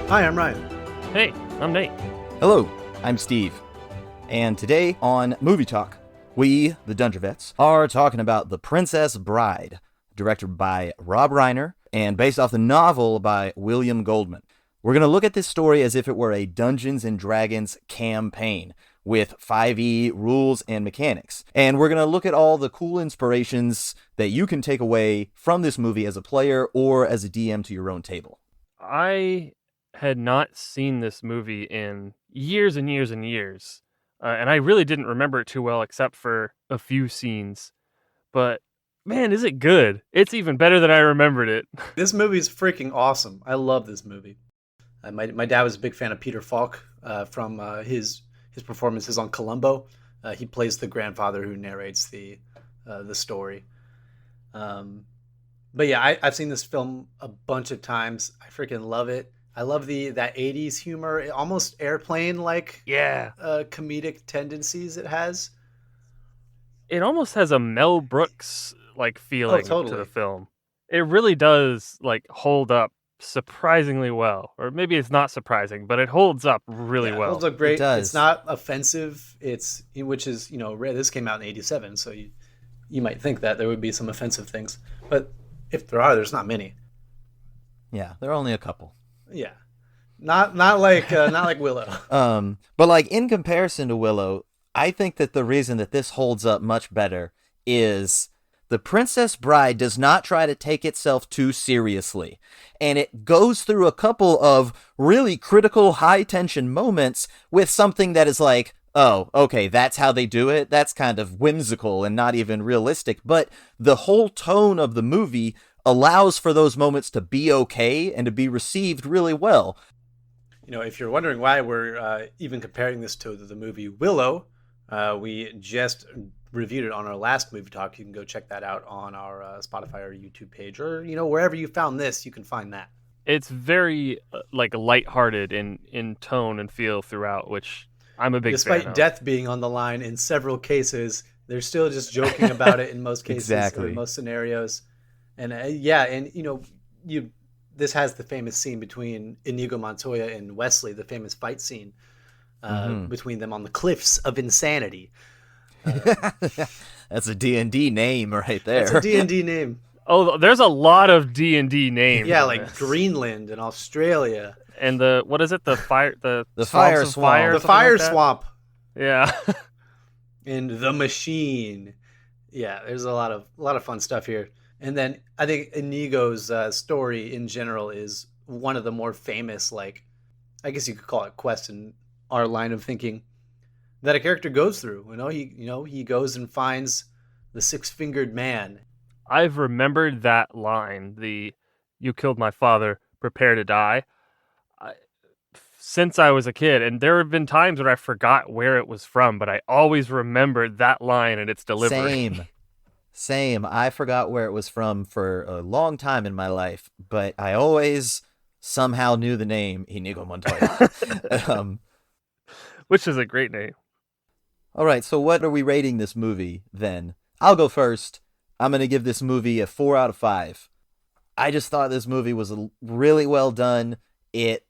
Hi, I'm Ryan. Hey, I'm Nate. Hello, I'm Steve. And today on Movie Talk, we, the Dungeon Vets, are talking about The Princess Bride, directed by Rob Reiner and based off the novel by William Goldman. We're going to look at this story as if it were a Dungeons & Dragons campaign with 5e rules and mechanics. And we're going to look at all the cool inspirations that you can take away from this movie as a player or as a DM to your own table. I had not seen this movie in years and years and years. And I really didn't remember it too well except for a few scenes. But man, is it good. It's even better than I remembered it. This movie is freaking awesome. I love this movie. My dad was a big fan of Peter Falk from his performances on Columbo. He plays the grandfather who narrates the story. But yeah, I've seen this film a bunch of times. I freaking love it. I love that 80s humor, almost airplane-like comedic tendencies it has. It almost has a Mel Brooks like feeling to totally. the film. It really does like hold up surprisingly well. Or maybe it's not surprising, but it holds up really well. It holds up great. It does. It's not offensive. Which is, rare. This came out in 87, so you might think that there would be some offensive things. But if there are, there's not many. Yeah, there are only a couple. Yeah. Not like Willow. But like in comparison to Willow, I think that the reason that this holds up much better is The Princess Bride does not try to take itself too seriously. And it goes through a couple of really critical high tension moments with something that is like, oh, okay, that's how they do it. That's kind of whimsical and not even realistic. But the whole tone of the movie allows for those moments to be okay and to be received really well. If you're wondering why we're even comparing this to the movie Willow, we just reviewed it on our last movie talk. You can go check that out on our Spotify or YouTube page, or wherever you found this, you can find that. It's very like lighthearted in tone and feel throughout, which I'm a big fan of. Despite death being on the line in several cases, they're still just joking about it in most cases or in most scenarios. And this has the famous scene between Inigo Montoya and Westley, the famous fight scene between them on the cliffs of insanity. That's a D&D name right there. That's a D&D name. Oh, there's a lot of D&D names. Yeah, like Greenland and Australia. And what is it? The fire the fire swamp. The fire swamp. Yeah. And the machine. Yeah, there's a lot of fun stuff here. And then I think Inigo's story in general is one of the more famous, like, I guess you could call it quest in our line of thinking, that a character goes through. He goes and finds the six-fingered man. I've remembered that line, the "You killed my father, prepare to die," since I was a kid. And there have been times when I forgot where it was from, but I always remembered that line and its delivery. Same. I forgot where it was from for a long time in my life, but I always somehow knew the name Inigo Montoya. Which is a great name. All right, so what are we rating this movie then? I'll go first. I'm going to give this movie a 4 out of 5. I just thought this movie was really well done. It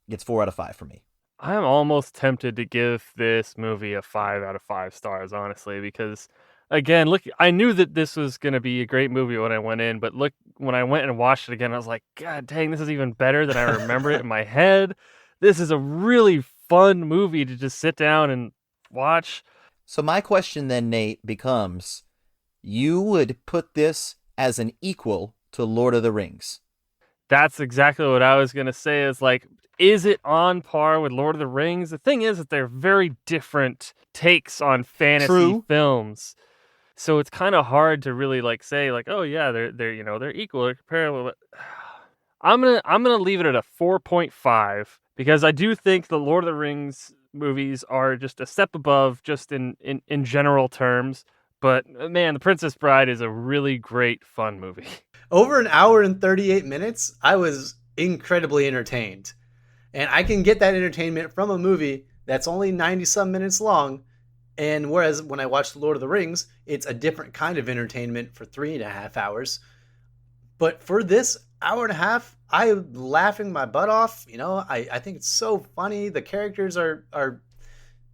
gets 4 out of 5 for me. I'm almost tempted to give this movie a 5 out of 5 stars, honestly, because again, look, I knew that this was going to be a great movie when I went in, but look, when I went and watched it again, I was like, God dang, this is even better than I remember it in my head. This is a really fun movie to just sit down and watch. So my question then, Nate, becomes, you would put this as an equal to Lord of the Rings? That's exactly what I was going to say, is like, is it on par with Lord of the Rings? The thing is that they're very different takes on fantasy films. So it's kind of hard to really like say like, oh yeah, they're equal or comparable. But I'm gonna leave it at a 4.5 because I do think the Lord of the Rings movies are just a step above, just in general terms. But man, The Princess Bride is a really great fun movie. Over an hour and 38 minutes, I was incredibly entertained, and I can get that entertainment from a movie that's only 90-some minutes long. And whereas when I watched Lord of the Rings, it's a different kind of entertainment for 3.5 hours. But for this hour and a half, I'm laughing my butt off. I think it's so funny. The characters are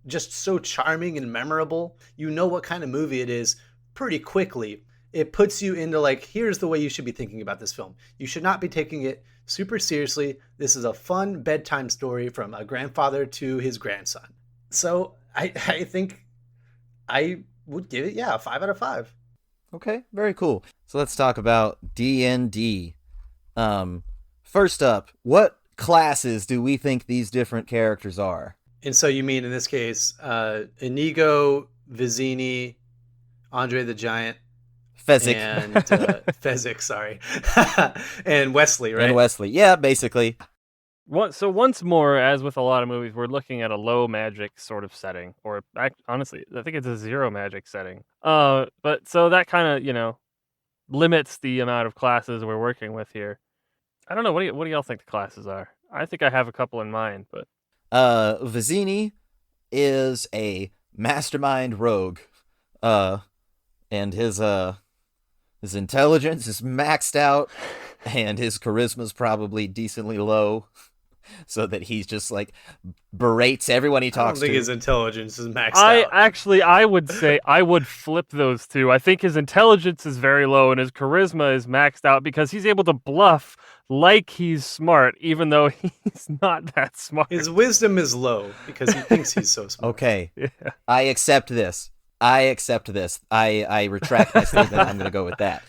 just so charming and memorable. You know what kind of movie it is pretty quickly. It puts you into like, here's the way you should be thinking about this film. You should not be taking it super seriously. This is a fun bedtime story from a grandfather to his grandson. So I think I would give it, yeah, a 5 out of 5. Okay, very cool. So let's talk about D&D. First up, what classes do we think these different characters are? And so you mean in this case, Inigo, Vizzini, Andre the Giant, Fezzik. and Fezzik, sorry, and Westley, right? And Westley. Yeah, basically. So once more, as with a lot of movies, we're looking at a low magic sort of setting, or honestly, I think it's a zero magic setting. But so that kind of limits the amount of classes we're working with here. I don't know. What do y'all think the classes are? I think I have a couple in mind, but Vizzini is a mastermind rogue. And his intelligence is maxed out, and his charisma's probably decently low, so that he's just like berates everyone he talks I don't think to. his intelligence is maxed out. I would say I would flip those two. I think his intelligence is very low and his charisma is maxed out because he's able to bluff like he's smart, even though he's not that smart. His wisdom is low because he thinks he's so smart. Okay, Yeah. I accept this. I retract my statement. I'm going to go with that.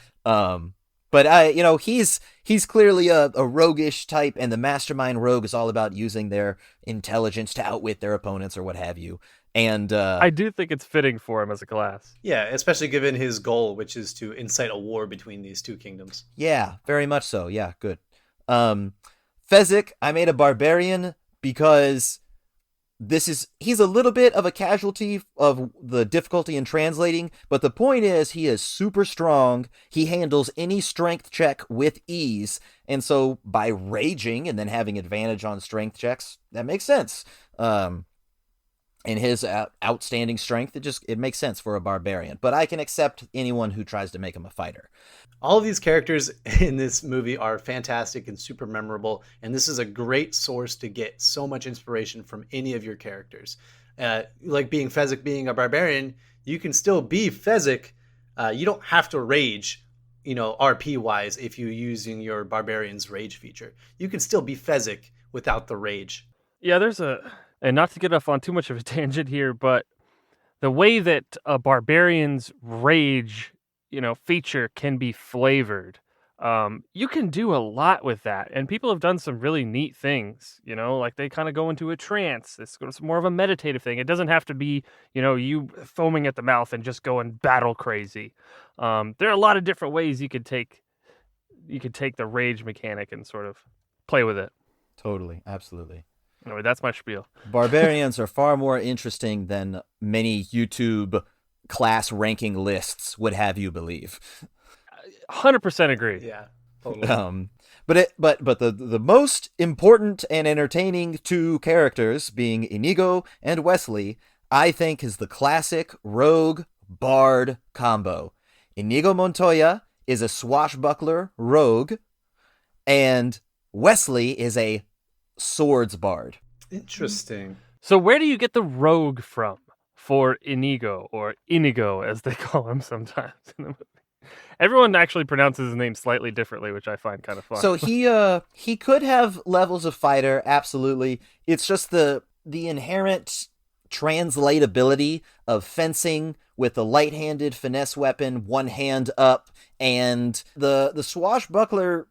But he's clearly a roguish type, and the mastermind rogue is all about using their intelligence to outwit their opponents or what have you. And I do think it's fitting for him as a class. Yeah, especially given his goal, which is to incite a war between these two kingdoms. Yeah, very much so. Yeah, good. Fezzik, I made a barbarian because he's a little bit of a casualty of the difficulty in translating, but the point is he is super strong. He handles any strength check with ease, and so by raging and then having advantage on strength checks, that makes sense. And his outstanding strength, it makes sense for a barbarian. But I can accept anyone who tries to make him a fighter. All of these characters in this movie are fantastic and super memorable, and this is a great source to get so much inspiration from any of your characters. Like being Fezzik, being a barbarian, you can still be Fezzik. You don't have to rage, RP-wise, if you're using your barbarian's rage feature. You can still be Fezzik without the rage. Yeah, and not to get off on too much of a tangent here, but the way that a barbarian's rage, feature can be flavored, you can do a lot with that. And people have done some really neat things, like they kind of go into a trance. It's more of a meditative thing. It doesn't have to be, you foaming at the mouth and just going battle crazy. There are a lot of different ways you could take the rage mechanic and sort of play with it. Totally, absolutely. Anyway, that's my spiel. Barbarians are far more interesting than many YouTube class ranking lists would have you believe. 100% agree. Yeah, totally. But the most important and entertaining two characters, being Inigo and Westley, I think is the classic rogue bard combo. Inigo Montoya is a swashbuckler rogue, and Westley is a swords bard. Interesting. So where do you get the rogue from for Inigo, or Inigo as they call him sometimes in the movie? Everyone actually pronounces his name slightly differently, which I find kind of fun. So he could have levels of fighter, absolutely. It's just the inherent translatability of fencing with the light-handed finesse weapon, one hand up, and the swashbuckler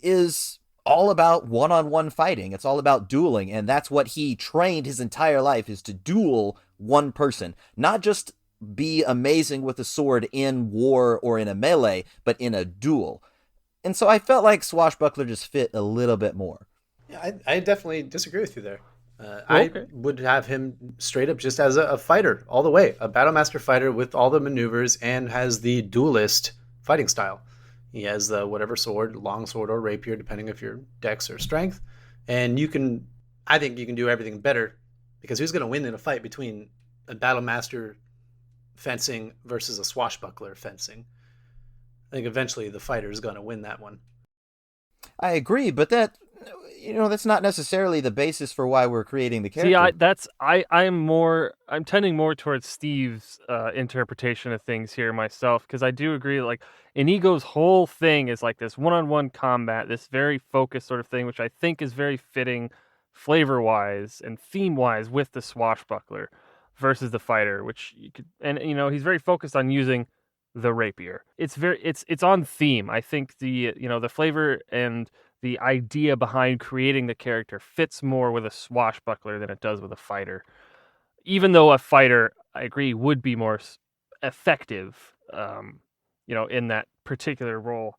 is all about one-on-one fighting. It's all about dueling, and that's what he trained his entire life, is to duel one person. Not just be amazing with a sword in war or in a melee, but in a duel. And so I felt like swashbuckler just fit a little bit more. Yeah, I definitely disagree with you there. I would have him straight up just as a fighter all the way, a Battlemaster fighter with all the maneuvers and has the duelist fighting style. He has the whatever sword, long sword or rapier, depending if you're dex or strength. And I think you can do everything better, because who's going to win in a fight between a Battlemaster fencing versus a swashbuckler fencing? I think eventually the fighter is going to win that one. I agree, but that's not necessarily the basis for why we're creating the See, character. I'm tending more towards Steve's interpretation of things here myself, because I do agree. Like Inigo's whole thing is like this one-on-one combat, this very focused sort of thing, which I think is very fitting, flavor-wise and theme-wise, with the swashbuckler versus the fighter, which you could, and he's very focused on using the rapier. It's on theme. I think the flavor and the idea behind creating the character fits more with a swashbuckler than it does with a fighter. Even though a fighter, I agree, would be more effective, in that particular role.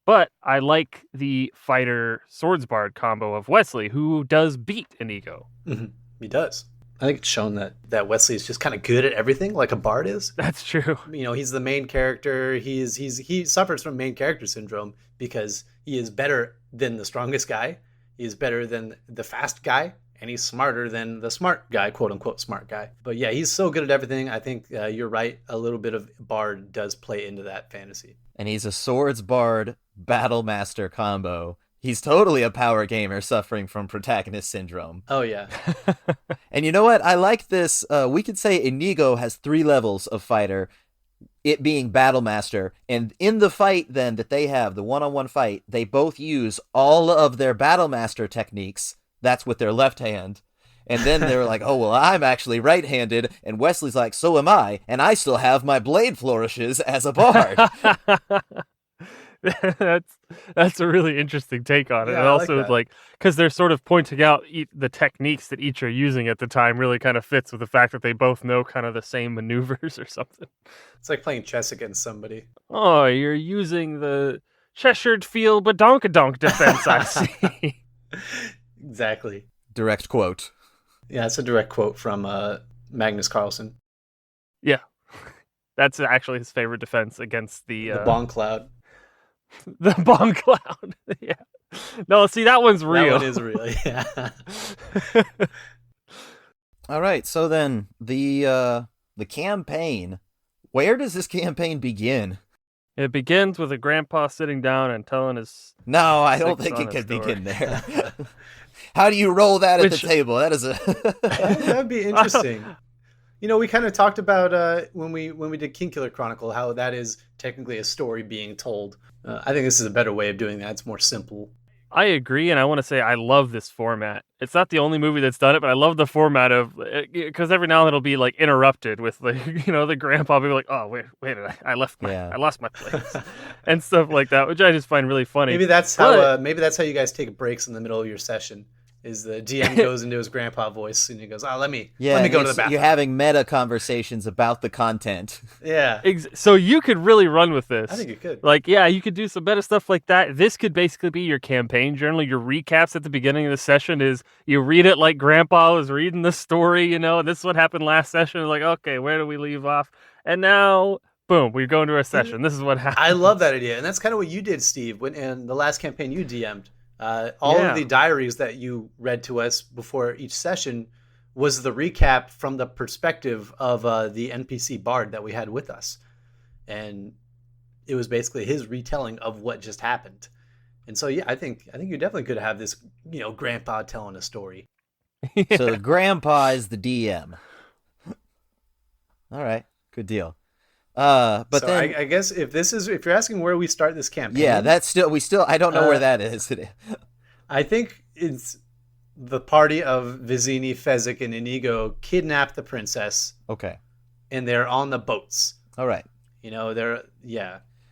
But I like the fighter swordsbard combo of Westley, who does beat Inigo. Mm-hmm. He does. I think it's shown that Wesley is just kind of good at everything, like a bard is. That's true. He's the main character. He suffers from main character syndrome because he is better than the strongest guy. He is better than the fast guy, and he's smarter than the smart guy, quote unquote smart guy. But yeah, he's so good at everything. I think you're right. A little bit of bard does play into that fantasy. And he's a swords bard battle master combo. He's totally a power gamer suffering from protagonist syndrome. Oh, yeah. And you know what? I like this. We could say Inigo has 3 levels of fighter, it being battle master. And in the fight then that they have, the one-on-one fight, they both use all of their battle master techniques. That's with their left hand. And then they're like, oh, well, I'm actually right-handed. And Wesley's like, so am I. And I still have my blade flourishes as a bard. That's a really interesting take on it. Yeah, And I also like because they're sort of pointing out the techniques that each are using at the time really kind of fits with the fact that they both know kind of the same maneuvers or something. It's like playing chess against somebody. Oh, you're using the Cheshire Field badonkadonk defense, I see. Exactly. Direct quote. Yeah, it's a direct quote from Magnus Carlsen. Yeah. That's actually his favorite defense against the Bong Cloud. The bomb cloud. Yeah. No, see, that one's real. That one is real, yeah. All right, so then the campaign. Where does this campaign begin? It begins with a grandpa sitting down and telling his... No, I don't think it could begin there. How do you roll that at the table? That is a... That'd be interesting. We kind of talked about when we did Kingkiller Chronicle, how that is technically a story being told. I think this is a better way of doing that. It's more simple. I agree, and I want to say I love this format. It's not the only movie that's done it, but I love the format of, because every now and then it'll be like interrupted with the grandpa being like, oh wait, I lost my place and stuff like that, which I just find really funny. Maybe that's how you guys take breaks in the middle of your session. Is the DM goes into his grandpa voice and he goes, "Oh, let me go to the bathroom." You're having meta conversations about the content. Yeah. So you could really run with this. I think you could. You could do some better stuff like that. This could basically be your campaign journal. Your recaps at the beginning of the session is you read it like Grandpa was reading the story. And this is what happened last session. Like, okay, where do we leave off? And now, boom, we go into our session. This is what happened. I love that idea, and that's kind of what you did, Steve, when in the last campaign you DM'd. All of the diaries that you read to us before each session was the recap from the perspective of the NPC bard that we had with us. And it was basically his retelling of what just happened. And so, yeah, I think you definitely could have this, grandpa telling a story. Yeah. So grandpa is the DM. All right, good deal. But so then I guess if you're asking where we start this campaign, yeah, I don't know where that is. I think it's the party of Vizzini, Fezzik, and Inigo kidnap the princess. Okay, and they're on the boats. All right,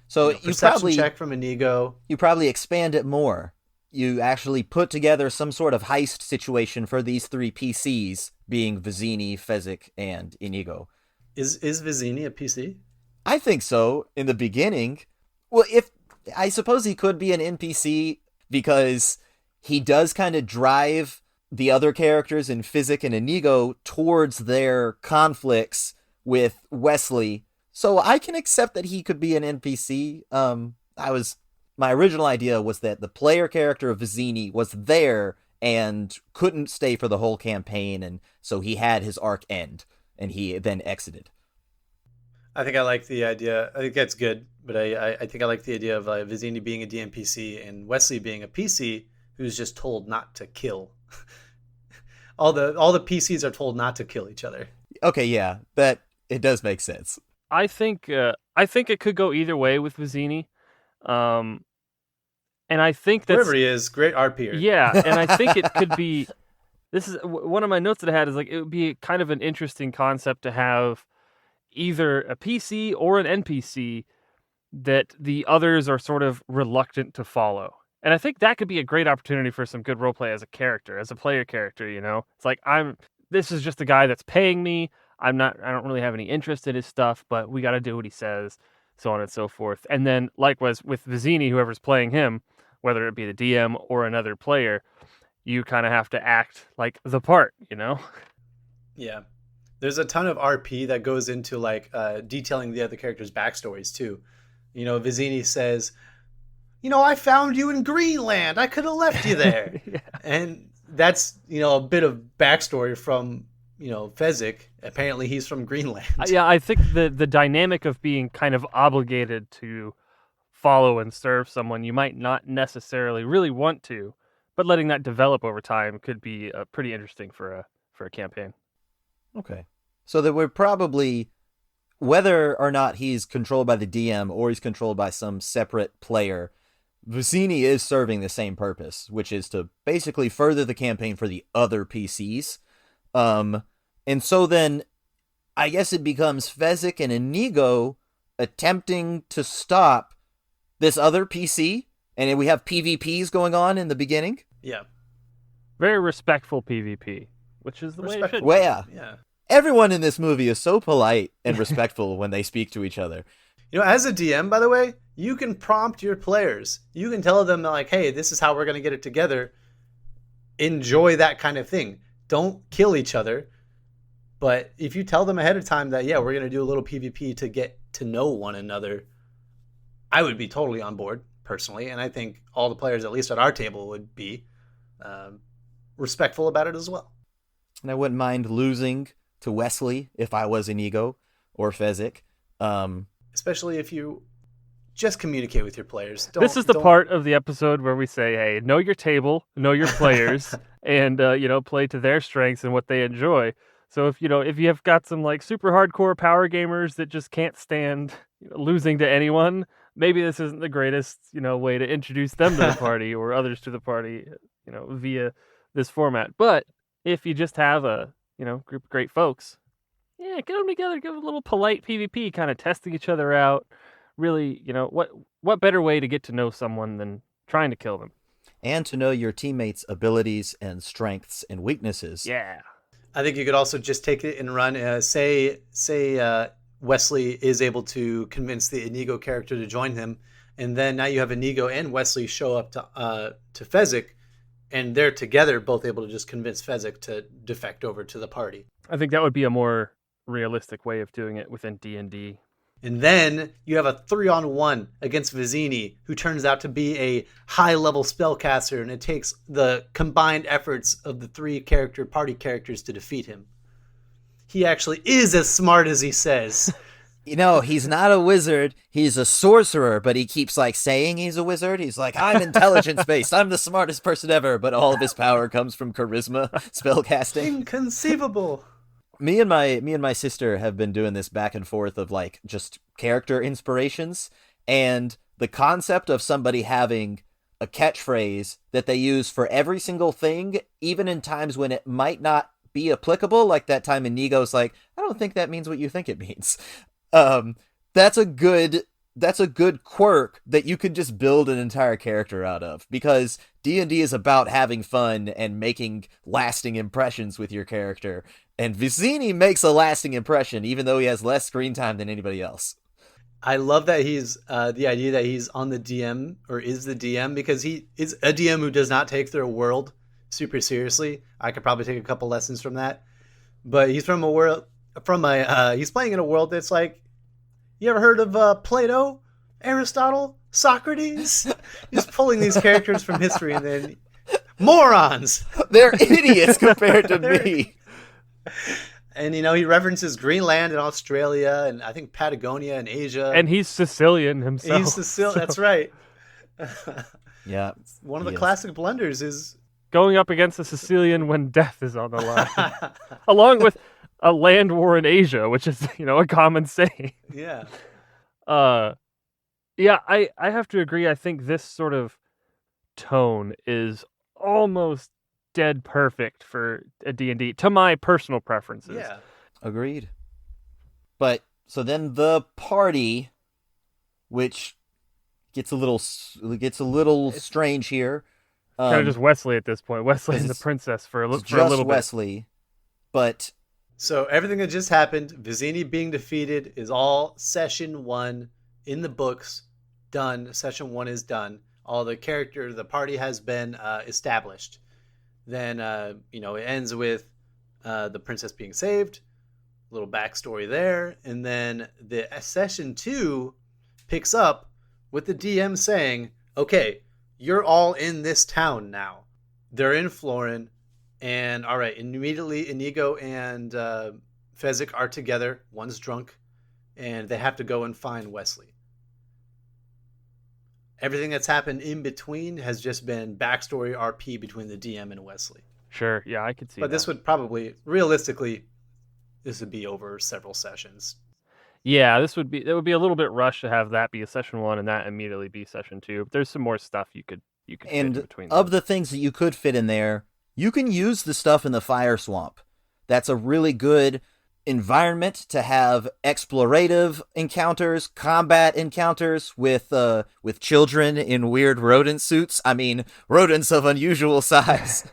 So you probably check from Inigo. You probably expand it more. You actually put together some sort of heist situation for these 3 PCs, being Vizzini, Fezzik, and Inigo. Is Vizzini a PC? I think so, in the beginning. Well, I suppose he could be an NPC because he does kind of drive the other characters in Fezzik and Inigo towards their conflicts with Westley. So I can accept that he could be an NPC. My original idea was that the player character of Vizzini was there and couldn't stay for the whole campaign, and so he had his arc end, and he then exited. I think I like the idea. I think that's good, but I think I like the idea of Vizzini being a DMPC and Westley being a PC who's just told not to kill. All the PCs are told not to kill each other. Okay, yeah, that it does make sense. I think it could go either way with Vizzini. And I think that's wherever he is, great RPer. Yeah, and I think it could be. This is one of my notes that I had is like it would be kind of an interesting concept to have either a PC or an NPC that the others are sort of reluctant to follow. And I think that could be a great opportunity for some good roleplay as a character, as a player character, you know? It's like this is just a guy that's paying me. I don't really have any interest in his stuff, but we got to do what he says, so on and so forth. And then likewise with Vizzini, whoever's playing him, whether it be the DM or another player, you kind of have to act like the part, you know? Yeah. There's a ton of RP that goes into like detailing the other characters' backstories too. You know, Vizzini says, you know, I found you in Greenland. I could have left you there. Yeah. And that's, you know, a bit of backstory from, you know, Fezzik. Apparently he's from Greenland. Yeah, I think the dynamic of being kind of obligated to follow and serve someone you might not necessarily really want to, but letting that develop over time could be pretty interesting for a campaign. Okay. So that we're probably, whether or not he's controlled by the DM or he's controlled by some separate player, Vizzini is serving the same purpose, which is to basically further the campaign for the other PCs. And so then I guess it becomes Fezzik and Inigo attempting to stop this other PC, and we have PvPs going on in the beginning. Yeah. Very respectful PvP, which is the way it should be. Well, Yeah. Everyone in this movie is so polite and respectful when they speak to each other. You know, as a DM, by the way, you can prompt your players. You can tell them like, hey, this is how we're going to get it together. Enjoy that kind of thing. Don't kill each other. But if you tell them ahead of time that, yeah, we're going to do a little PvP to get to know one another, I would be totally on board personally. And I think all the players, at least at our table, would be respectful about it as well. And I wouldn't mind losing to Westley if I was Inigo or Fezzik. Especially if you just communicate with your players. This is the part of the episode where we say, hey, know your table, know your players, and play to their strengths and what they enjoy. So if you have got some like super hardcore power gamers that just can't stand losing to anyone, maybe this isn't the greatest way to introduce them to the party or others to the party, via this format. But if you just have a group of great folks, yeah, get them together, give a little polite PvP, kind of testing each other out. Really, what better way to get to know someone than trying to kill them? And to know your teammates' abilities and strengths and weaknesses. Yeah. I think you could also just take it and run. Say Westley is able to convince the Inigo character to join him, and then now you have Inigo and Westley show up to Fezzik, and they're together, both able to just convince Fezzik to defect over to the party. I think that would be a more realistic way of doing it within D&D. And then you have a 3-on-1 against Vizzini, who turns out to be a high-level spellcaster, and it takes the combined efforts of the 3 party characters to defeat him. He actually is as smart as he says. He's not a wizard, he's a sorcerer, but he keeps saying he's a wizard. He's like, I'm intelligence-based, I'm the smartest person ever, but all of his power comes from charisma, spellcasting. Inconceivable. Me and my sister have been doing this back and forth of just character inspirations, and the concept of somebody having a catchphrase that they use for every single thing, even in times when it might not be applicable, like that time Inigo's like, I don't think that means what you think it means. That's a good quirk that you could just build an entire character out of, because D&D is about having fun and making lasting impressions with your character. And Vizzini makes a lasting impression, even though he has less screen time than anybody else. I love that he's the idea that he's on the DM or is the DM, because he is a DM who does not take their world super seriously. I could probably take a couple lessons from that, but he's from he's playing in a world that's like, you ever heard of Plato, Aristotle, Socrates? He's pulling these characters from history and then morons. They're idiots compared to me. And he references Greenland and Australia, and I think Patagonia and Asia. And he's Sicilian himself. He's Sicilian. So. That's right. Yeah. One of the classic blunders is going up against a Sicilian when death is on the line, along with a land war in Asia, which is a common saying. Yeah. Yeah, I have to agree. I think this sort of tone is almost dead perfect for a D&D to my personal preferences. Yeah. Agreed. But so then the party, which gets a little strange here. Kind of just Westley at this point. Wesley and the princess for a little bit. Westley, but so everything that just happened, Vizzini being defeated, is all session 1 in the books done. Session 1 is done. All the party has been established. Then it ends with the princess being saved. A little backstory there, and then the session 2 picks up with the DM saying, "Okay, you're all in this town now." They're in Florin, and all right, immediately Inigo and Fezzik are together. One's drunk, and they have to go and find Westley. Everything that's happened in between has just been backstory RP between the DM and Westley. Sure, yeah, I could see that. But this would probably, realistically, this would be over several sessions. Yeah, it would be a little bit rushed to have that be a session 1 and that immediately be session 2. There's some more stuff you could fit in between. Of the things that you could fit in there, you can use the stuff in the fire swamp. That's a really good environment to have explorative encounters, combat encounters with children in weird rodent suits. I mean, rodents of unusual size.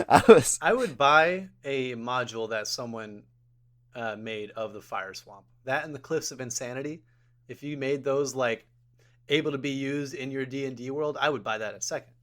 I would buy a module that someone made of the fire swamp. That and the Cliffs of Insanity. If you made those able to be used in your D&D world, I would buy that a second.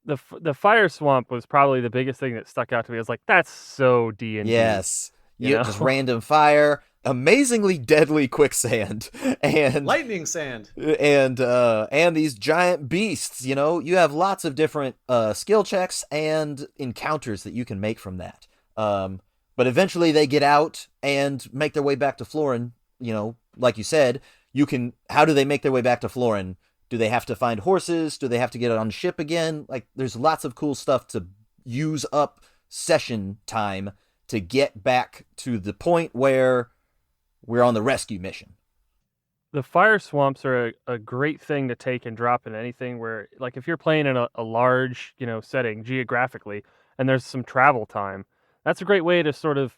The fire swamp was probably the biggest thing that stuck out to me. I was like, that's so D&D. Yes. Just random fire, amazingly deadly quicksand, and lightning sand, and these giant beasts. You have lots of different skill checks and encounters that you can make from that. But eventually they get out and make their way back to Florin. Like you said, how do they make their way back to Florin? Do they have to find horses? Do they have to get on ship again? There's lots of cool stuff to use up session time to get back to the point where we're on the rescue mission. The fire swamps are a great thing to take and drop in anything where, if you're playing in a large, setting geographically, and there's some travel time, that's a great way to sort of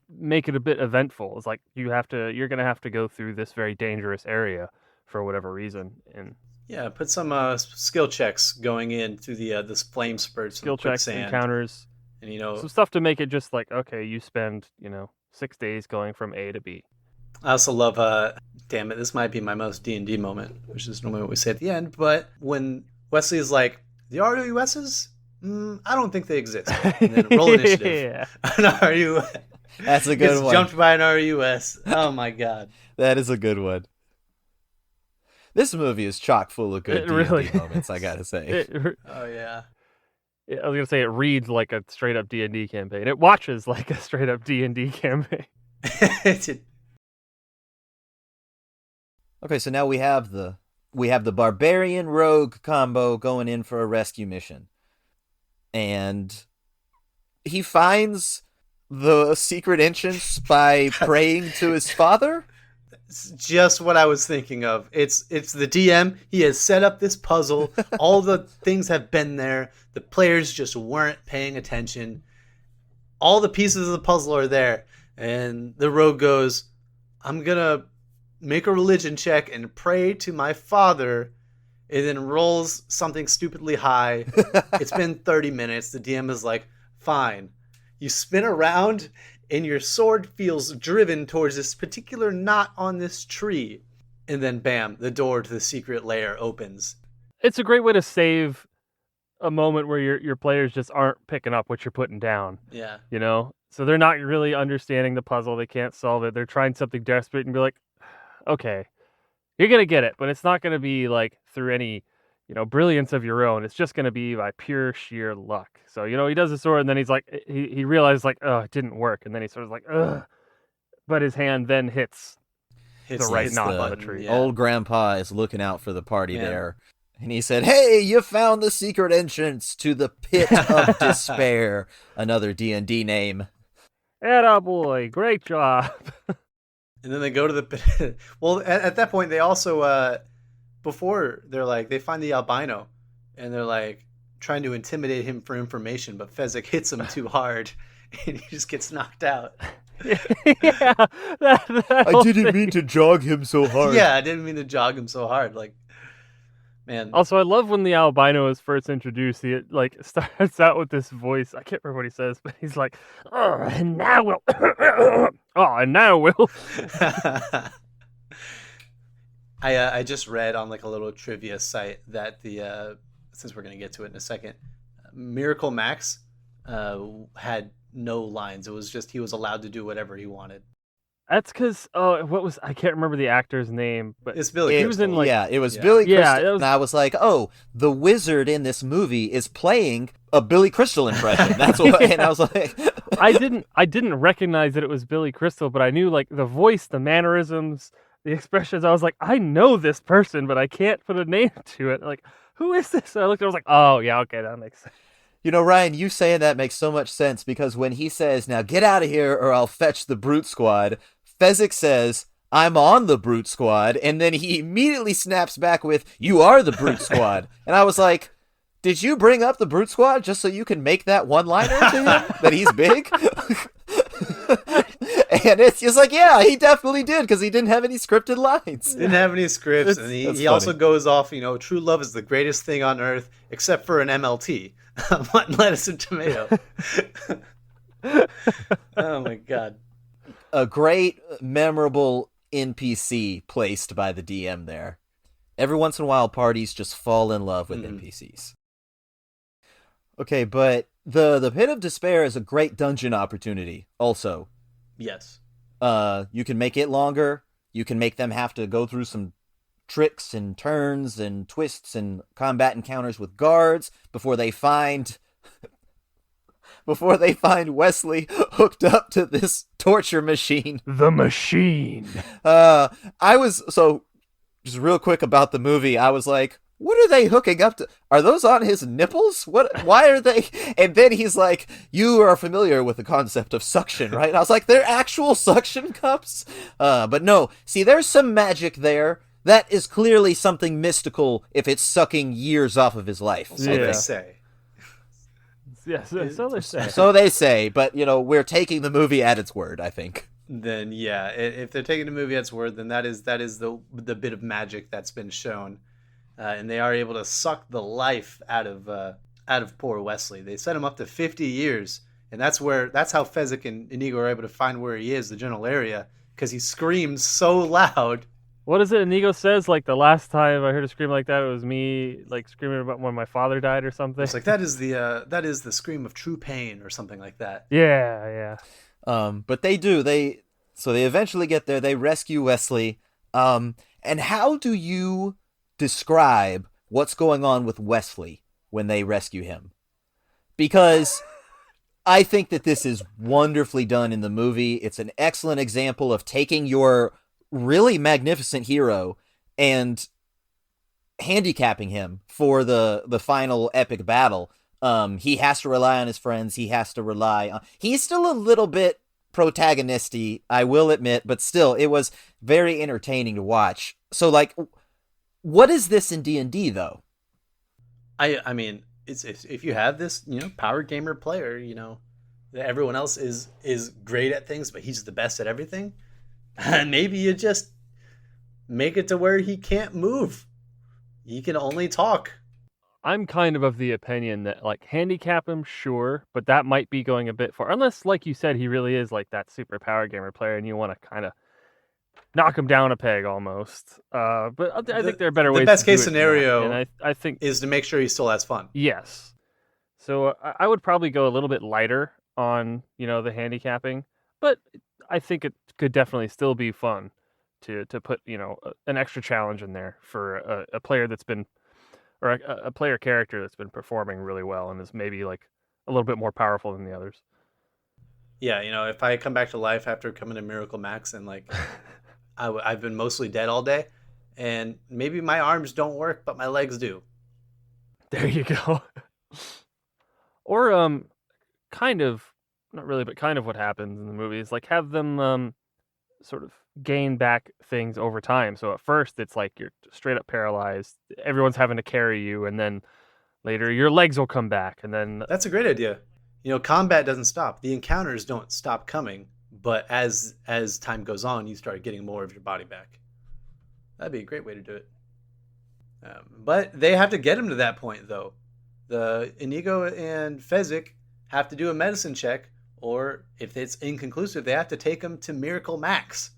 make it a bit eventful. It's like you're going to have to go through this very dangerous area for whatever reason. And yeah, put some skill checks going in through the flame spurts, skill checks, encounters. And some stuff to make it just okay, you spend 6 days going from A to B. I also love damn it, this might be my most D&D moment, which is normally what we say at the end, but when Wesley is like, the RUSs, I don't think they exist. And then roll initiative. An RU. That's a good one. Jumped by an RUS. Oh my god. That is a good one. This movie is chock full of good D&D moments, I gotta say. Oh yeah. I was gonna say it reads like a straight up D&D campaign. It watches like a straight up D&D campaign. Okay, so now we have the barbarian rogue combo going in for a rescue mission, and he finds the secret entrance by praying to his father. It's just what I was thinking of. It's the DM. He has set up this puzzle. All the things have been there. The players just weren't paying attention. All the pieces of the puzzle are there. And the rogue goes, I'm going to make a religion check and pray to my father, and then rolls something stupidly high. It's been 30 minutes. The DM is like, fine. You spin around and your sword feels driven towards this particular knot on this tree. And then bam, the door to the secret lair opens. It's a great way to save a moment where your players just aren't picking up what you're putting down. Yeah. So they're not really understanding the puzzle. They can't solve it. They're trying something desperate and be like, okay, you're going to get it, but it's not going to be through any, brilliance of your own. It's just going to be by pure sheer luck. So, he does the sword, and then he's like, he realizes, like, oh, it didn't work. And then he sort of like, ugh. But his hand then hits the right knot on the tree. Yeah. Old grandpa is looking out for the party there. And he said, "Hey, you found the secret entrance to the pit of despair." Another D&D name. Atta boy, great job. And then they go to the pit. Well, at that point, they also, before they're like, they find the albino and they're like trying to intimidate him for information, but Fezzik hits him too hard and he just gets knocked out. Yeah, I didn't mean to jog him so hard. Yeah, I didn't mean to jog him so hard. Like, man. Also, I love when the albino is first introduced. He like starts out with this voice. I can't remember what he says, but he's like, "Oh, and now we'll, oh, and now we'll." I just read on like a little trivia site that since we're gonna get to it in a second, Miracle Max had no lines. It was just he was allowed to do whatever he wanted. That's because I can't remember the actor's name, but it's Billy Crystal. Was in, like, it was Billy Crystal. Yeah, and I was like, oh, the wizard in this movie is playing a Billy Crystal impression. That's what, and I was like, I didn't recognize that it was Billy Crystal, but I knew like the voice, the mannerisms, the expressions. I was like, I know this person, but I can't put a name to it. Like, who is this? And I looked, I was like, oh yeah, okay, that makes sense. Ryan, you saying that makes so much sense because when he says, "Now get out of here or I'll fetch the Brute Squad," Fezzik says, "I'm on the Brute Squad," and then he immediately snaps back with, "You are the Brute Squad." And I was like, did you bring up the Brute Squad just so you can make that one-liner to him that he's big? And it's just like, yeah, he definitely did because he didn't have any scripted lines. Didn't have any scripts, and he also goes off, true love is the greatest thing on earth except for an MLT. Mutton, lettuce, and tomato. Oh my god. A great, memorable NPC placed by the DM there. Every once in a while, parties just fall in love with NPCs. Okay, but the Pit of Despair is a great dungeon opportunity also. Yes. You can make it longer. You can make them have to go through some tricks and turns and twists and combat encounters with guards before they find Westley hooked up to this torture machine. The machine. Just real quick about the movie, I was like, what are they hooking up to? Are those on his nipples? Why are they? And then he's like, you are familiar with the concept of suction, right? And I was like, they're actual suction cups? But no, see, there's some magic there. That is clearly something mystical if it's sucking years off of his life. So they say. Yes, so they say. So they say, but, we're taking the movie at its word, I think. Then, yeah, if they're taking the movie at its word, then that is the bit of magic that's been shown. And they are able to suck the life out of poor Westley. They set him up to 50 years, and that's how Fezzik and Inigo are able to find where he is, the general area, because he screams so loud. What is it Inigo says? Like, the last time I heard a scream like that, it was me, like, screaming about when my father died or something. It's like, that is the scream of true pain or something like that. Yeah. But they do. They eventually get there. They rescue Westley. And how do you describe what's going on with Westley when they rescue him? Because I think that this is wonderfully done in the movie. It's an excellent example of taking your really magnificent hero and handicapping him for the final epic battle. He has to rely on his friends. He has to rely on... He's still a little bit protagonisty, I will admit, but still, it was very entertaining to watch. So, like, what is this in D&D, though? I mean, it's if you have this, power gamer player, that everyone else is great at things, but he's the best at everything. And maybe you just make it to where he can't move. He can only talk. I'm kind of the opinion that, like, handicap him, sure, but that might be going a bit far. Unless, like you said, he really is, like, that super power gamer player and you want to kind of knock him down a peg almost. But I think there are better ways to do it. The best case scenario and I think is to make sure he still has fun. Yes. So I would probably go a little bit lighter on, the handicapping, but I think it could definitely still be fun to put, an extra challenge in there for a player that's been or a player character that's been performing really well and is maybe like a little bit more powerful than the others. Yeah, if I come back to life after coming to Miracle Max and like I've been mostly dead all day, and maybe my arms don't work, but my legs do. There you go. Or kind of, not really, but kind of what happens in the movie is like have them sort of gain back things over time. So at first it's like you're straight up paralyzed. Everyone's having to carry you, and then later your legs will come back, and then That's a great idea. Combat doesn't stop. The encounters don't stop coming, but as time goes on, you start getting more of your body back. That'd be a great way to do it. But they have to get him to that point, though. The Inigo and Fezzik have to do a medicine check, or if it's inconclusive, they have to take him to Miracle Max,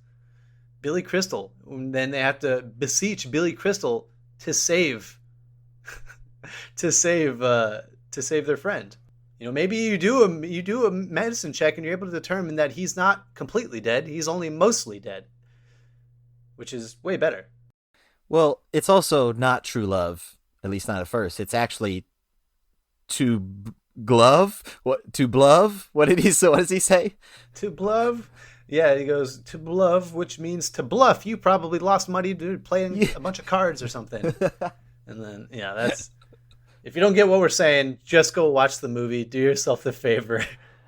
Billy Crystal. And then they have to beseech Billy Crystal to save, to save their friend. Maybe you do a medicine check and you're able to determine that he's not completely dead. He's only mostly dead, which is way better. Well, it's also not true love, at least not at first. It's actually glove? What, to bluff? What does he say? To bluff? Yeah, he goes, to bluff, which means to bluff. You probably lost money playing a bunch of cards or something. And then, yeah, that's... If you don't get what we're saying, just go watch the movie. Do yourself the favor.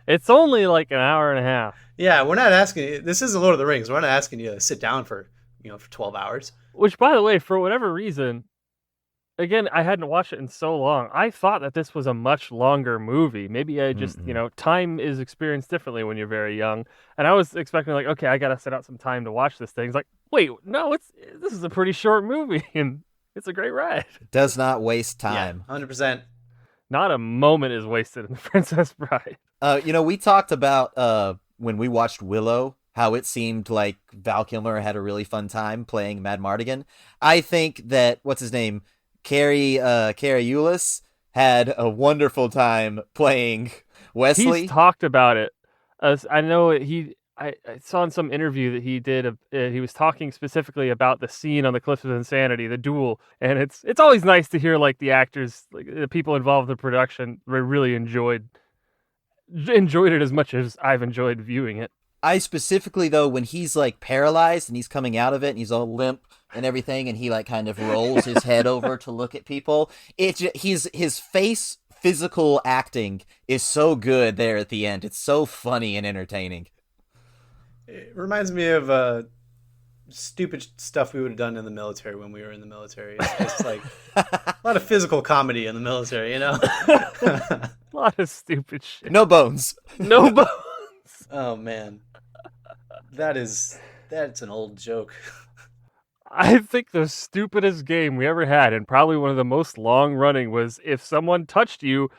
it's only like an hour and a half. Yeah, we're not asking you... This isn't Lord of the Rings. We're not asking you to sit down for 12 hours. Which, by the way, for whatever reason, again, I hadn't watched it in so long. I thought that this was a much longer movie. Maybe I just, time is experienced differently when you're very young. And I was expecting, like, okay, I got to set out some time to watch this thing. It's like, wait, no, this is a pretty short movie, and it's a great ride. Does not waste time. Yeah, 100%. Not a moment is wasted in The Princess Bride. We talked about when we watched Willow, how it seemed like Val Kilmer had a really fun time playing Mad Mardigan. I think that, what's his name? Carrie Eulis had a wonderful time playing Westley. He's talked about it. I know I saw in some interview that he did. He was talking specifically about the scene on the Cliffs of Insanity, the duel, and it's always nice to hear like the actors, like the people involved in the production, really enjoyed it as much as I've enjoyed viewing it. I specifically, though, when he's like paralyzed and he's coming out of it and he's all limp and everything, and he like kind of rolls his head over to look at people, his face physical acting is so good there at the end. It's so funny and entertaining. It reminds me of stupid stuff we would have done in the military when we were in the military. It's just like a lot of physical comedy in the military, A lot of stupid shit. No bones. No bones. Oh man, that's an old joke. I think the stupidest game we ever had, and probably one of the most long running, was if someone touched you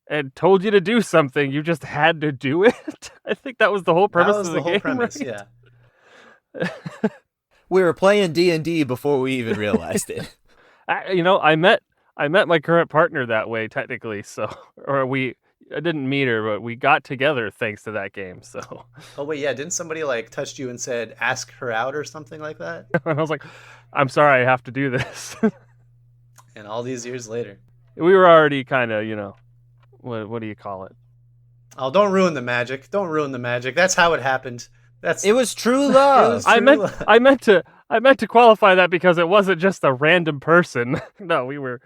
and told you to do something, you just had to do it. I think that was the whole premise of the game. Premise, right? Yeah. We were playing D&D before we even realized it. I met my current partner that way, technically. So, I didn't meet her, but we got together thanks to that game. So. Oh wait, yeah, didn't somebody like touched you and said ask her out or something like that? And I was like, I'm sorry, I have to do this. And all these years later, we were already kind of, what do you call it? Oh, don't ruin the magic! Don't ruin the magic. That's how it happened. It was true love. I meant to qualify that because it wasn't just a random person. No, we were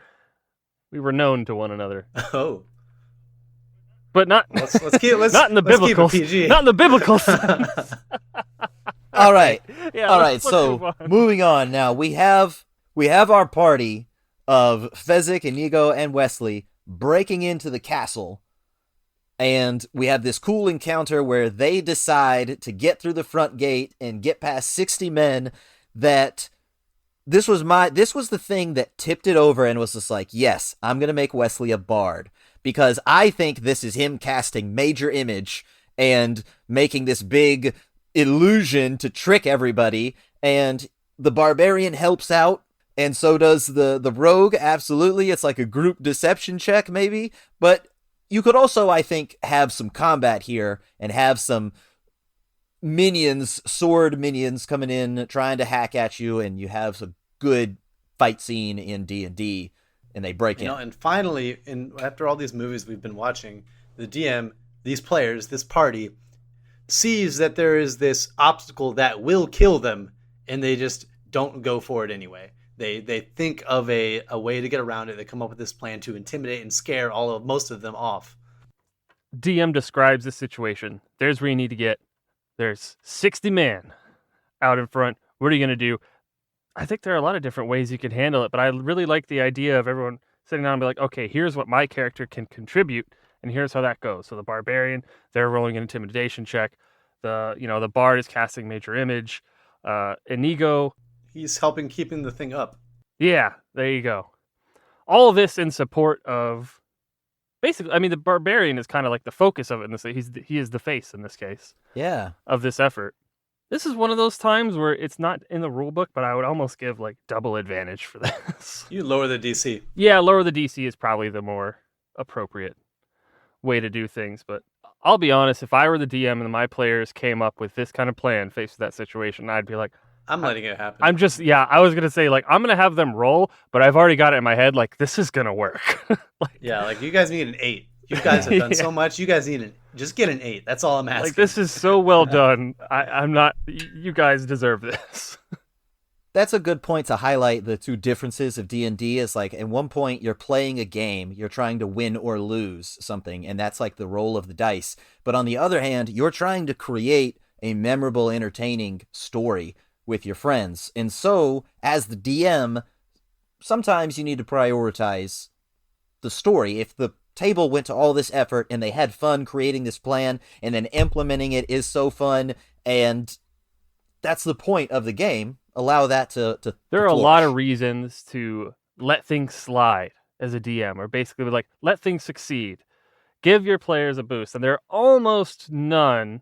known to one another. Oh. But not let's not in the biblical PG. Not in the biblical sense. All right. Yeah, all right. So moving on now, we have our party of Fezzik, Inigo, and Westley breaking into the castle, and we have this cool encounter where they decide to get through the front gate and get past 60 men. That this was the thing that tipped it over and was just like, yes, I'm gonna make Westley a bard. Because I think this is him casting major image and making this big illusion to trick everybody. And the barbarian helps out, and so does the rogue. Absolutely. It's like a group deception check, maybe. But you could also, I think, have some combat here and have some sword minions coming in trying to hack at you, and you have some good fight scene in D&D. and they break You know, in. and finally, after all these movies we've been watching, the DM, these players, this party, sees that there is this obstacle that will kill them, and they just don't go for it anyway. They think of a way to get around it. They come up with this plan to intimidate and scare most of them off. DM describes the situation. There's where you need to get. There's 60 men out in front. What are you going to do? I think there are a lot of different ways you could handle it, but I really like the idea of everyone sitting down and be like, okay, here's what my character can contribute, and here's how that goes. So the barbarian, they're rolling an intimidation check. The bard is casting major image. Inigo, He's helping keeping the thing up. yeah, there you go. All of this in support of, basically, I mean, the barbarian is kind of like the focus of it in this. He is the face in this case. Yeah. Of this effort. This is one of those times where it's not in the rule book, but I would almost give like double advantage for this. You lower the DC. Yeah, lower the DC is probably the more appropriate way to do things. But I'll be honest, if I were the DM and my players came up with this kind of plan faced with that situation, I'd be like, I'm letting it happen. I was going to say, like, I'm going to have them roll, but I've already got it in my head, like, this is going to work. Like, you guys need an 8. You guys have done so much. You guys need just get an 8. That's all I'm asking. Like, this is so well done. I'm not, you guys deserve this. That's a good point to highlight the two differences of D&D. Is like, at one point you're playing a game, you're trying to win or lose something, and that's like the roll of the dice. But on the other hand, you're trying to create a memorable, entertaining story with your friends. And so, as the DM, sometimes you need to prioritize the story. If the table went to all this effort and they had fun creating this plan, and then implementing it is so fun, and that's the point of the game, allow that to there are flourish. a lot of reasons to let things slide as a DM, or basically like, let things succeed. Give your players a boost, and there are almost none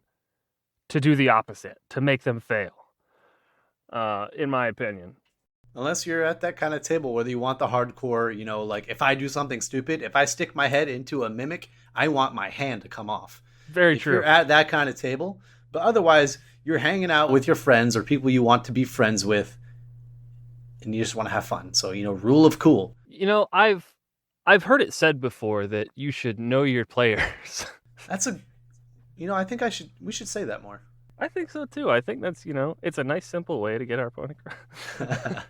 to do the opposite, to make them fail, in my opinion. Unless you're at that kind of table, whether you want the hardcore, like if I do something stupid, if I stick my head into a mimic, I want my hand to come off. Very if true. You're at that kind of table, but otherwise you're hanging out with your friends or people you want to be friends with, and you just want to have fun. So, rule of cool. I've heard it said before that you should know your players. That's I think we should say that more. I think so too. I think that's, it's a nice simple way to get our point across.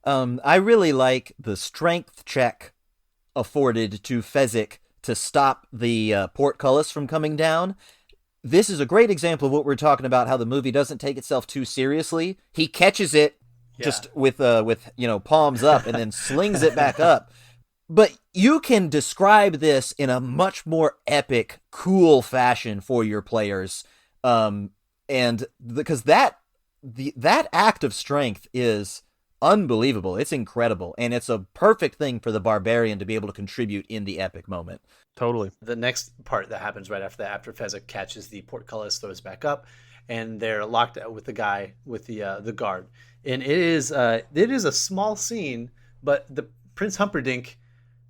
I really like the strength check afforded to Fezzik to stop the portcullis from coming down. This is a great example of what we're talking about, how the movie doesn't take itself too seriously. He catches it just with palms up and then slings it back up. But you can describe this in a much more epic, cool fashion for your players. And because that act of strength is unbelievable. It's incredible. And it's a perfect thing for the barbarian to be able to contribute in the epic moment. Totally. The next part that happens right after that, after Fezzik catches the portcullis, throws back up, and they're locked out with the guy with the guard. And it is a small scene, but the Prince Humperdinck,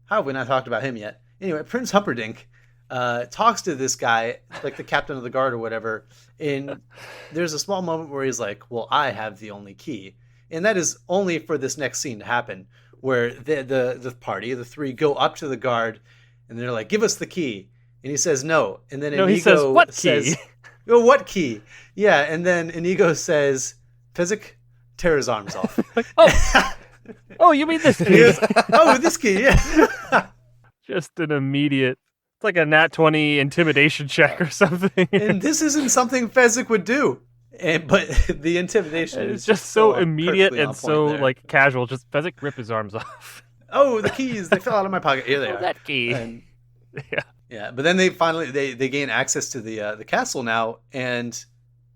how have we not talked about him yet? Anyway, Prince Humperdinck talks to this guy, like the captain of the guard or whatever, and there's a small moment where he's like, well, I have the only key. And that is only for this next scene to happen, where the party, the three, go up to the guard, and they're like, give us the key. And he says no. And then Inigo he says, what key? Oh, what key? Yeah, and then Inigo says, Fezzik, tear his arms off. Oh, you mean this key? Goes, this key, yeah. Just an immediate, it's like a nat 20 intimidation check or something. And this isn't something Fezzik would do. But the intimidation is is just so perfectly immediate on and point so there. like casual. Just Fezzik rip his arms off. Oh, the keys, they fell out of my pocket. Here they are. That key. And, Yeah. yeah, but then they finally they gain access to the castle now, and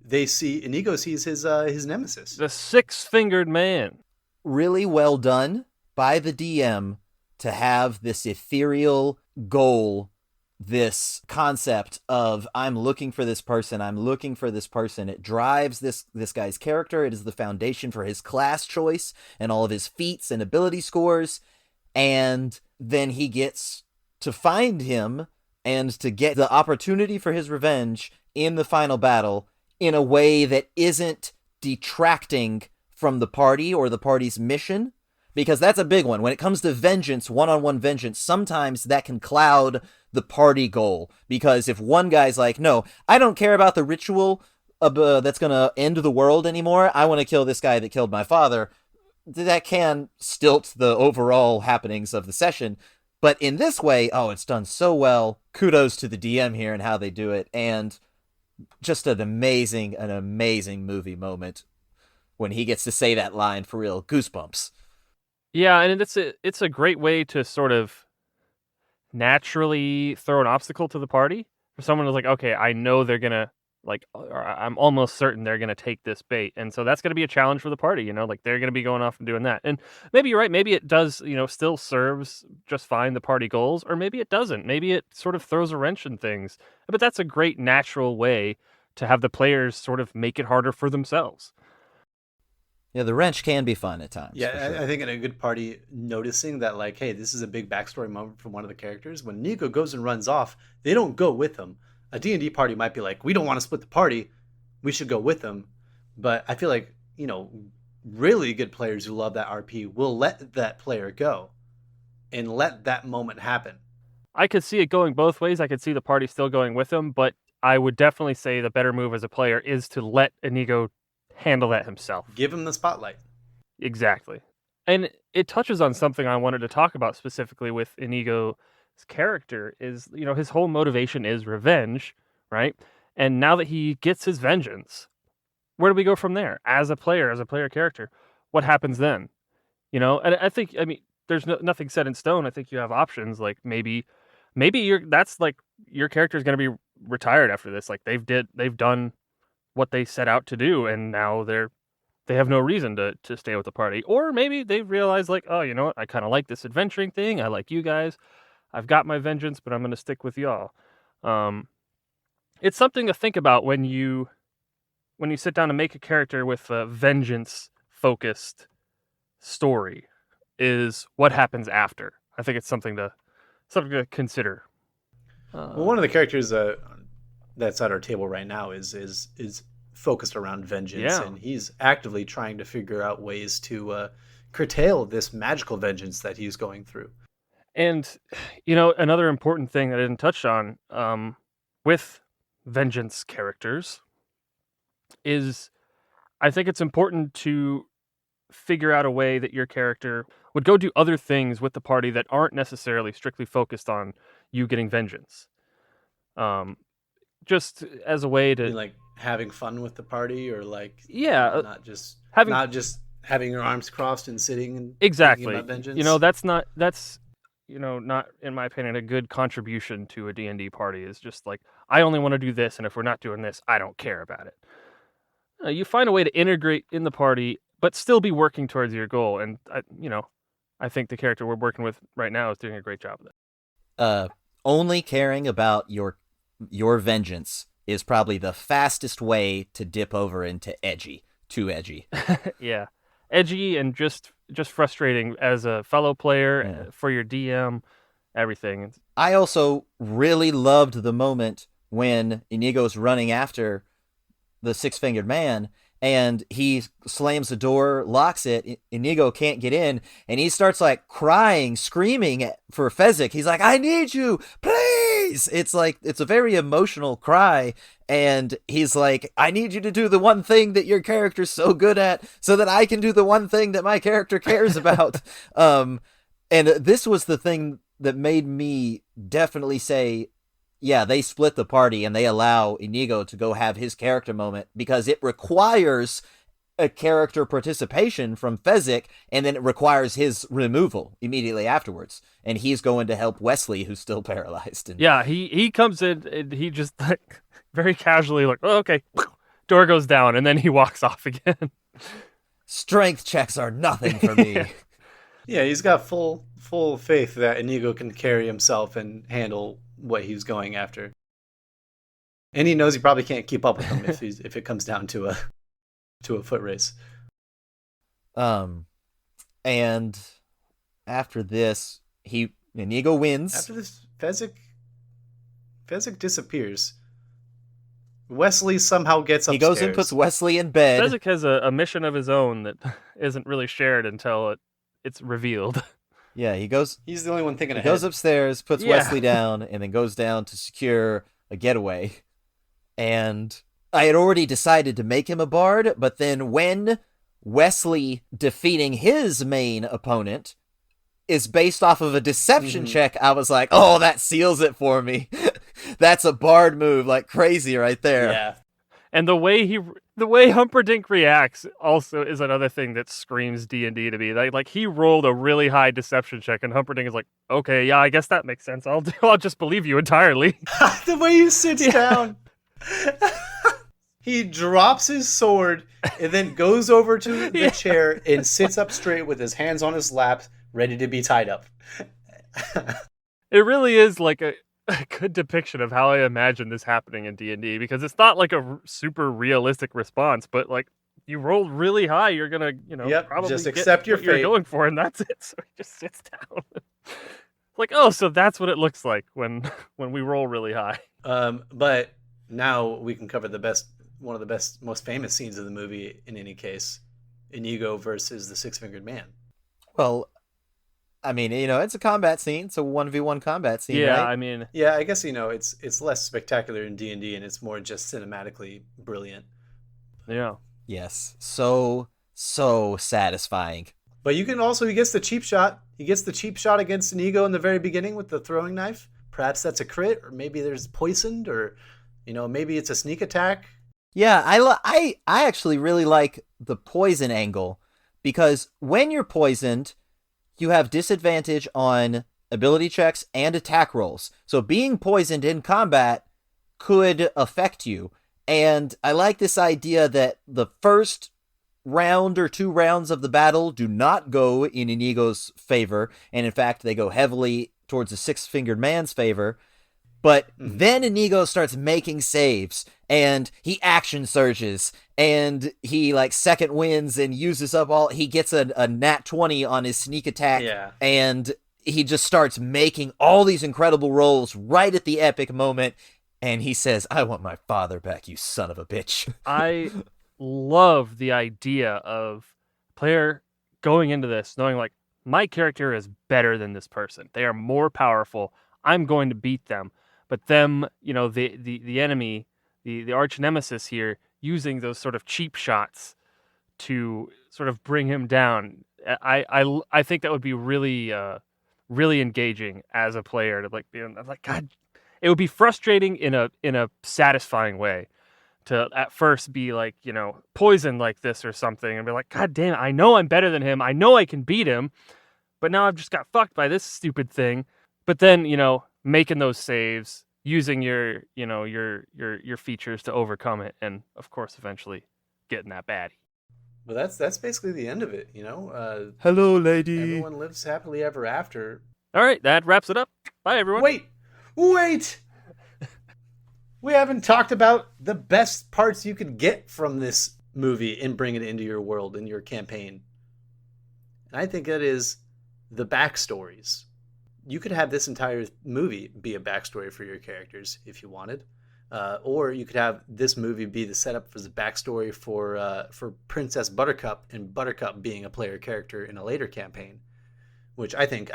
they see Inigo sees his nemesis. The six-fingered man. Really well done by the DM to have this ethereal goal, this concept of I'm looking for this person. It drives this guy's character. It is the foundation for his class choice and all of his feats and ability scores. And then he gets to find him and to get the opportunity for his revenge in the final battle in a way that isn't detracting from the party or the party's mission, because that's a big one. When it comes to vengeance, one-on-one vengeance, sometimes that can cloud the party goal. Because if one guy's like, no, I don't care about the ritual that's going to end the world anymore. I want to kill this guy that killed my father. That can stilt the overall happenings of the session. But in this way, it's done so well. Kudos to the DM here and how they do it. And just an amazing movie moment when he gets to say that line for real. Goosebumps. Yeah, and it's a great way to sort of naturally throw an obstacle to the party. For someone who's like, okay, I know they're going to, like, or I'm almost certain they're going to take this bait. And so that's going to be a challenge for the party, like they're going to be going off and doing that. And maybe you're right. Maybe it does, still serves just fine the party goals, or maybe it doesn't. Maybe it sort of throws a wrench in things. But that's a great natural way to have the players sort of make it harder for themselves. Yeah, the wrench can be fun at times. Yeah, sure. I think in a good party, noticing that, like, hey, this is a big backstory moment from one of the characters. When Inigo goes and runs off, they don't go with him. A D&D party might be like, we don't want to split the party. We should go with them. But I feel like, really good players who love that RP will let that player go and let that moment happen. I could see it going both ways. I could see the party still going with him, but I would definitely say the better move as a player is to let Inigo handle that himself. Give him the spotlight. Exactly. And it touches on something I wanted to talk about specifically with Inigo's character is, his whole motivation is revenge, right? And now that he gets his vengeance, where do we go from there? As a player character, what happens then? And I think, there's nothing set in stone. I think you have options. Like maybe that's like your character is going to be retired after this. Like they've done what they set out to do, and now they have no reason to stay with the party. Or maybe they realize like, oh, you know what? I kind of like this adventuring thing. I like you guys. I've got my vengeance, but I'm going to stick with y'all. It's something to think about when you sit down to make a character with a vengeance-focused story. Is what happens after. I think it's something to consider. Well, one of the characters that's at our table right now is focused around vengeance, and he's actively trying to figure out ways to curtail this magical vengeance that he's going through. And another important thing that I didn't touch on with vengeance characters is I think it's important to figure out a way that your character would go do other things with the party that aren't necessarily strictly focused on you getting vengeance. Just as a way to like having fun with the party, or like not just having your arms crossed and sitting and exactly thinking about vengeance. That's not in my opinion a good contribution to a D&D party. Is just like, I only want to do this, and if we're not doing this, I don't care about it. You find a way to integrate in the party but still be working towards your goal. And I think the character we're working with right now is doing a great job of it. Only caring about your vengeance is probably the fastest way to dip over into edgy. Too edgy. Yeah. Edgy and just frustrating as a fellow player, for your DM, everything. I also really loved the moment when Inigo's running after the six-fingered man, and he slams the door, locks it. Inigo can't get in, and he starts like crying, screaming for Fezzik. He's like, "I need you, please!" It's like, it's a very emotional cry, and he's like, "I need you to do the one thing that your character's so good at, so that I can do the one thing that my character cares about." And this was the thing that made me definitely say, yeah, they split the party and they allow Inigo to go have his character moment, because it requires a character participation from Fezzik, and then it requires his removal immediately afterwards. And he's going to help Westley, who's still paralyzed. And yeah, he comes in and he just like very casually like, "Oh, okay," door goes down, and then he walks off again. Strength checks are nothing for me. Yeah, he's got full faith that Inigo can carry himself and handle what he's going after, and he knows he probably can't keep up with him if it comes down to a foot race. And after this, Inigo wins. After this, Fezzik disappears. Westley somehow gets upstairs. He goes and puts Westley in bed. Fezzik has a mission of his own that isn't really shared until it's revealed. Yeah, he goes He's the only one thinking he ahead. goes upstairs, puts Yeah. Westley down, and then goes down to secure a getaway. And I had already decided to make him a bard, but then when Westley defeating his main opponent is based off of a deception check, I was like, oh, that seals it for me. That's a bard move like crazy right there. Yeah. And the way Humperdinck reacts also is another thing that screams D&D to me. Like he rolled a really high deception check, and Humperdinck is like, "Okay, yeah, I guess that makes sense. I'll just believe you entirely." The way he sits down. He drops his sword and then goes over to the chair and sits up straight with his hands on his lap, ready to be tied up. It really is like a good depiction of how I imagine this happening in D&D, because it's not like a super realistic response, but like you rolled really high, you're gonna, probably just get accept your what you're fate. going for, and that's it. So he just sits down. Like, oh, so that's what it looks like when we roll really high. But now we can cover one of the best, most famous scenes of the movie. In any case, Inigo versus the Six-Fingered Man. Well, I mean, it's a combat scene. It's a 1v1 combat scene, Yeah, right? I mean, Yeah, I guess it's less spectacular in D&D, and it's more just cinematically brilliant. yeah. Yes. So satisfying. But he gets the cheap shot. He gets the cheap shot against Inigo in the very beginning with the throwing knife. Perhaps that's a crit, or maybe there's poisoned, or maybe it's a sneak attack. Yeah, I actually really like the poison angle, because when you're poisoned, you have disadvantage on ability checks and attack rolls. So being poisoned in combat could affect you. And I like this idea that the first round or 2 rounds of the battle do not go in Inigo's favor, and in fact they go heavily towards the Six-Fingered Man's favor. But then Inigo starts making saves, and he action surges, and he second wins and uses up all. He gets a nat 20 on his sneak attack, and he just starts making all these incredible rolls right at the epic moment. And he says, "I want my father back, you son of a bitch." I love the idea of player going into this knowing like my character is better than this person. They are more powerful. I'm going to beat them. But them, the enemy, the arch nemesis here, using those sort of cheap shots to sort of bring him down. I think that would be really really engaging as a player to be like, God, it would be frustrating in a satisfying way to at first be like, poisoned like this or something and be like, God damn it, I know I'm better than him. I know I can beat him, but now I've just got fucked by this stupid thing. But then, making those saves, using your features to overcome it, and of course eventually getting that baddie. Well, that's basically the end of it, Hello, lady. Everyone lives happily ever after. All right, that wraps it up. Bye, everyone. Wait! We haven't talked about the best parts you could get from this movie and bring it into your world, in your campaign. And I think that is the backstories. You could have this entire movie be a backstory for your characters if you wanted. Or you could have this movie be the setup for the backstory for Princess Buttercup, and Buttercup being a player character in a later campaign. Which I think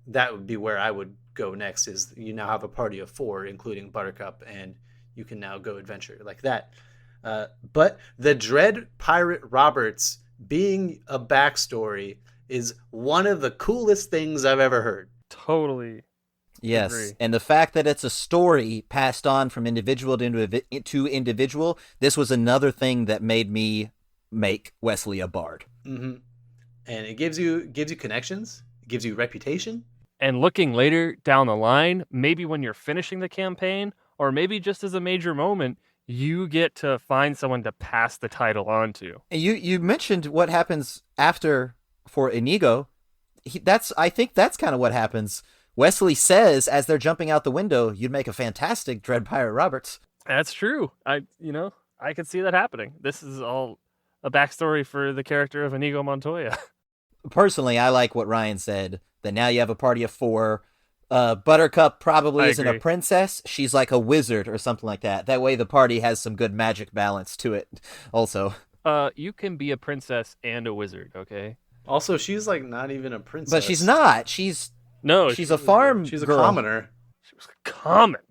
that would be where I would go next, is you now have a party of 4, including Buttercup, and you can now go adventure like that. But the Dread Pirate Roberts being a backstory is one of the coolest things I've ever heard. Totally. Yes, agree. And the fact that it's a story passed on from individual to individual, this was another thing that made me make Westley a bard. Mm-hmm. And it gives you connections, it gives you reputation. And looking later down the line, maybe when you're finishing the campaign, or maybe just as a major moment, you get to find someone to pass the title on to. And you mentioned what happens after for Inigo. I think that's kind of what happens. Westley says as they're jumping out the window, "You'd make a fantastic Dread Pirate Roberts." That's true. I could see that happening. This is all a backstory for the character of Inigo Montoya. Personally, I like what Ryan said, that now you have a party of 4. Buttercup probably isn't a princess. She's like a wizard or something like that. That way the party has some good magic balance to it also. You can be a princess and a wizard, okay? Also, she's like not even a But she's princess. not. She's No, a farm She's a girl. commoner. she was common.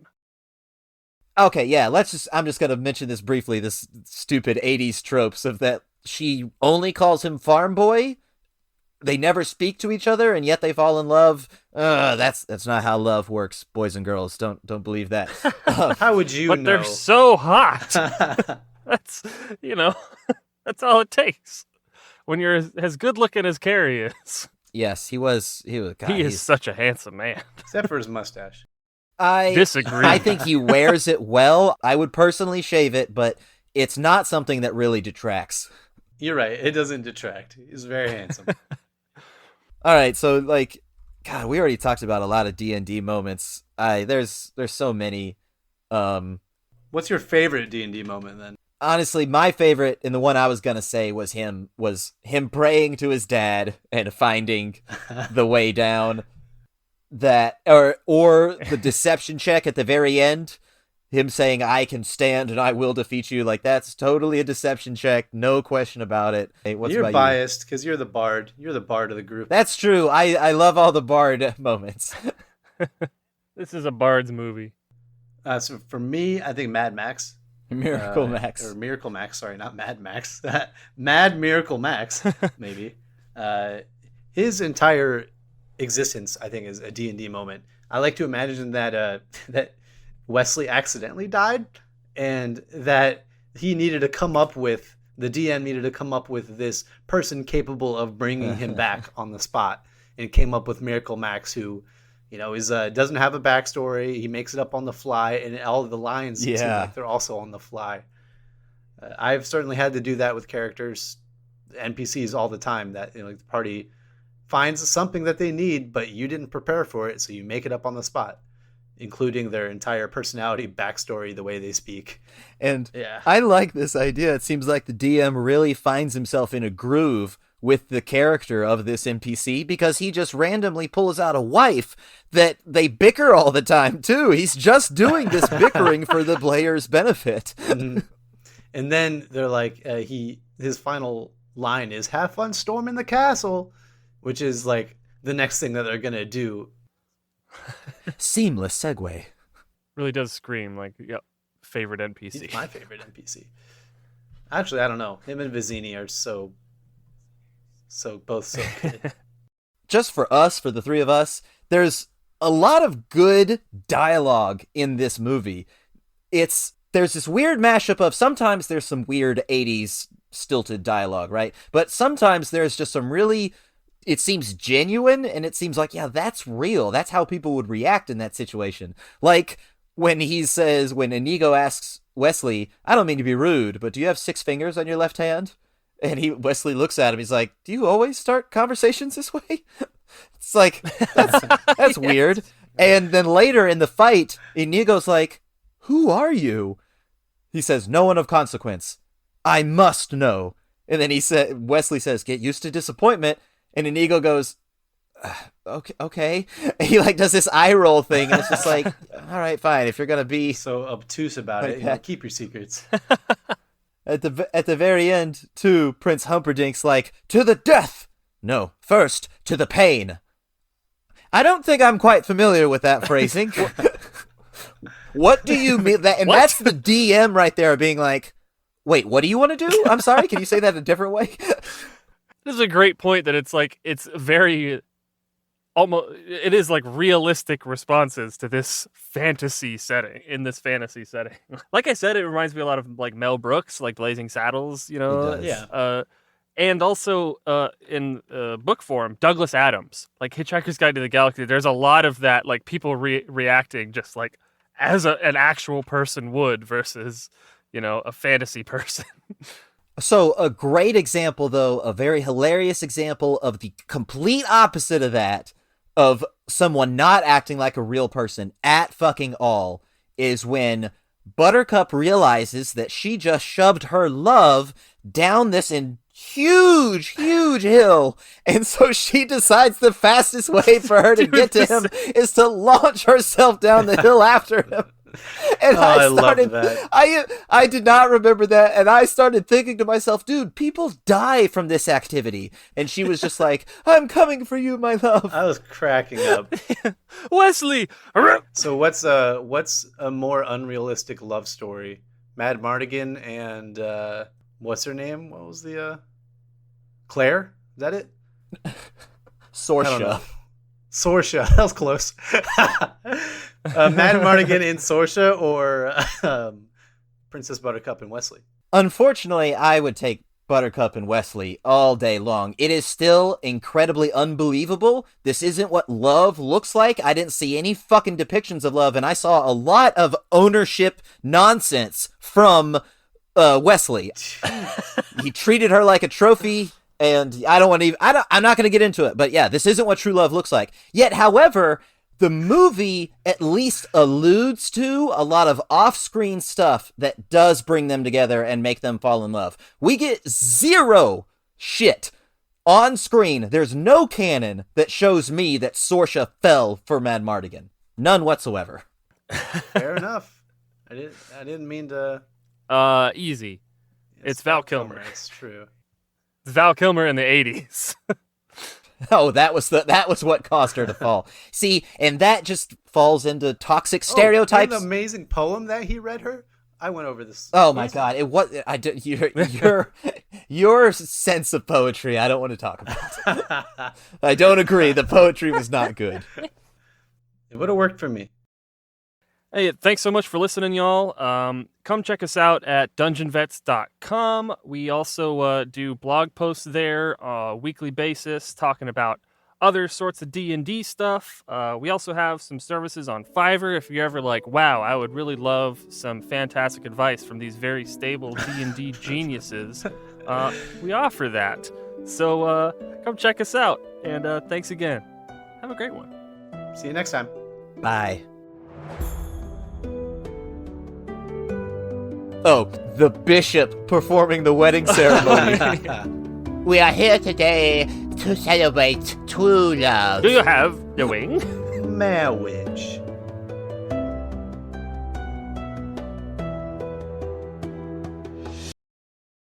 Okay, yeah, I'm just going to mention this briefly, this stupid 80s tropes of that she only calls him farm boy. They never speak to each other, and yet they fall in love. That's not how love works, boys and girls. Don't believe that. How would you But know? they're so hot. That's, that's all it takes. When you're as good looking as Carrie is. Yes, he was. God, He is such a handsome man. Except for his mustache. I Disagree. I think he wears it well. I would personally shave it, but it's not something that really detracts. You're right. It doesn't detract. He's very handsome. All right, so like, God, we already talked about a lot of D&D moments. There's so many. What's your favorite D&D moment then? Honestly, my favorite, and the one I was gonna say was him praying to his dad and finding the way down. That or the deception check at the very end, him saying I can stand and I will defeat you. Like, that's totally a deception check, no question about it. Hey, what's You're about biased because you're the bard. You're the bard of the group. That's true. I love all the bard moments. This is a Bard's movie. So for me, I think Mad Max. Miracle Max. Or Miracle Max, sorry, not Mad Max. Mad Miracle Max, maybe. His entire existence, I think, is a D&D moment. I like to imagine that that Westley accidentally died, and that he needed to come up with, the DM needed to come up with this person capable of bringing him back on the spot, and came up with Miracle Max, who, is doesn't have a backstory. He makes it up on the fly, and all of the lines seem like they're also on the fly. I've certainly had to do that with characters, NPCs, all the time. That the party finds something that they need, but you didn't prepare for it, so you make it up on the spot, including their entire personality, backstory, the way they speak. And yeah, I like this idea. It seems like the DM really finds himself in a groove with the character of this NPC, because he just randomly pulls out a wife that they bicker all the time too. He's just doing this bickering for the player's benefit. Mm-hmm. And then they're like, his final line is "Have fun storming the castle," which is like the next thing that they're gonna do. Seamless segue. Really does scream like, yep, favorite NPC. He's my favorite NPC. Actually, I don't know. Him and Vizzini are so good. Just for us, for the three of us, there's a lot of good dialogue in this movie. There's this weird mashup of, sometimes there's some weird 80s stilted dialogue, right? But sometimes there's just some really, it seems genuine, and it seems like, yeah, that's real. That's how people would react in that situation. Like when Inigo asks Westley, I don't mean to be rude, but do you have 6 fingers on your left hand? And Wesley looks at him, he's like, do you always start conversations this way? It's like, that's Yes. weird. And then later in the fight, Inigo's like, who are you? He says, no one of consequence. I must know. And then Wesley says, get used to disappointment. And Inigo goes, okay. And he like does this eye roll thing, and it's just like, all right, fine. If you're gonna be So obtuse about it, keep your secrets. at the very end, too, Prince Humperdinck's like, to the death. No, first to the pain. I don't think I'm quite familiar with that phrasing. What do you mean? And that's the DM right there being like, wait, what do you want to do? I'm sorry, can you say that a different way? This is a great point that it's like, it's very, almost, it is like realistic responses to this fantasy setting, in this fantasy setting. Like I said, it reminds me a lot of like Mel Brooks, like Blazing Saddles, It does. Yeah. And also in book form, Douglas Adams, like Hitchhiker's Guide to the Galaxy. There's a lot of that, like people reacting just like as an actual person would versus, a fantasy person. So a great example, though, a very hilarious example of the complete opposite of that, of someone not acting like a real person at fucking all, is when Buttercup realizes that she just shoved her love down this huge hill, and so she decides the fastest way for her to get to him is to launch herself down the hill after him. And I started, love that. I did not remember that, and I started thinking to myself, dude, people die from this activity. And she was just like, I'm coming for you, my love. I was cracking up. Wesley. So what's a more unrealistic love story? Mad Mardigan and what's her name? What was the Claire? Is that it? I don't know. Sorsha. Sorsha. That was close. Mad Mardigan and Sorsha, or Princess Buttercup and Wesley? Unfortunately, I would take Buttercup and Westley all day long. It is still incredibly unbelievable. This isn't what love looks like. I didn't see any fucking depictions of love, and I saw a lot of ownership nonsense from Westley. He treated her like a trophy, and I'm not going to get into it, but yeah, this isn't what true love looks like. Yet, however, the movie at least alludes to a lot of off-screen stuff that does bring them together and make them fall in love. We get zero shit on screen. There's no canon that shows me that Sorsha fell for Mad Mardigan. None whatsoever. Fair enough. I didn't mean to. Easy. It's Val Kilmer. That's true. It's Val Kilmer in the 80s. Oh, that was what caused her to fall. See, and that just falls into toxic stereotypes. An amazing poem that he read her. I went over this. Oh my god! It was your sense of poetry. I don't want to talk about. I don't agree. The poetry was not good. It would have worked for me. Hey, thanks so much for listening, y'all. Come check us out at dungeonvets.com. We also do blog posts there on a weekly basis talking about other sorts of D&D stuff. We also have some services on Fiverr if you're ever like, wow, I would really love some fantastic advice from these very stable D&D geniuses. We offer that. So come check us out. And thanks again. Have a great one. See you next time. Bye. Oh, the bishop performing the wedding ceremony. We are here today to celebrate true love. Do you have the wing? Marriage.